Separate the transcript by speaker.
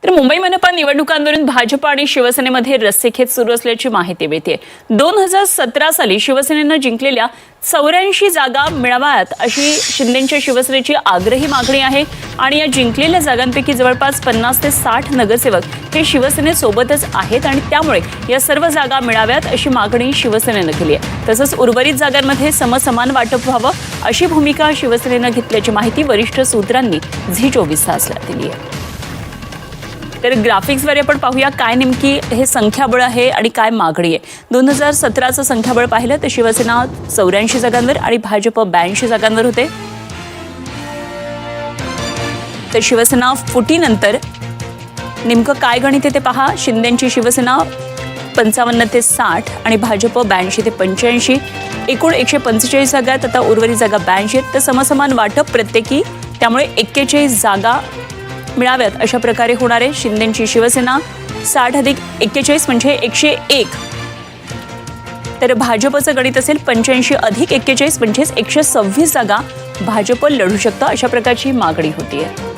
Speaker 1: तर मुंबई मनपा निवडणुकांवरून भाजप आणि शिवसेनेमध्ये रस्सीखेच सुरू असल्याची माहिती मिळते। 2017 साली शिवसेनेनं जिंकलेल्या 84 जागा मिळाव्यात अशी शिंदेंच्या शिवसेनेची आग्रही मागणी आहे आणि या जिंकलेल्या जागांपैकी जवळपास 50 ते 60 नगरसेवक हे शिवसेनेसोबतच आहेत आणि त्यामुळे या सर्व जागा मिळाव्यात अशी मागणी शिवसेनेनं केली आहे। तसंच उर्वरित जागांमध्ये समसमान वाटप व्हावं अशी भूमिका शिवसेनेनं घेतल्याची माहिती वरिष्ठ सूत्रांनी झी24 तासला दिली आहे। तर ग्राफिक्सवर आपण पाहूया काय नेमकी हे संख्याबळ आहे आणि काय मागणी आहे। 2017चं संख्याबळ पाहिलं तर शिवसेना 84 जागांवर आणि भाजप 82 जागांवर होते। तर शिवसेना फुटीनंतर नेमकं काय गणित आहे ते पहा। शिंदेंची शिवसेना 55 ते 60 आणि भाजप 82 ते 85, एकूण 145 जागा आहेत। आता उर्वरित जागा 82 आहेत। तर समसमान वाटप प्रत्येकी, त्यामुळे 41 जागा मिळाव्यात अशा प्रकारे होणार आहे। शिंदेंची शिवसेना 60 अधिक 41 म्हणजे 101, तर भाजपचं गणित असेल 85 अधिक 41 म्हणजेच 126 जागा भाजप लढू शकतं अशा प्रकारची मागणी होती आहे।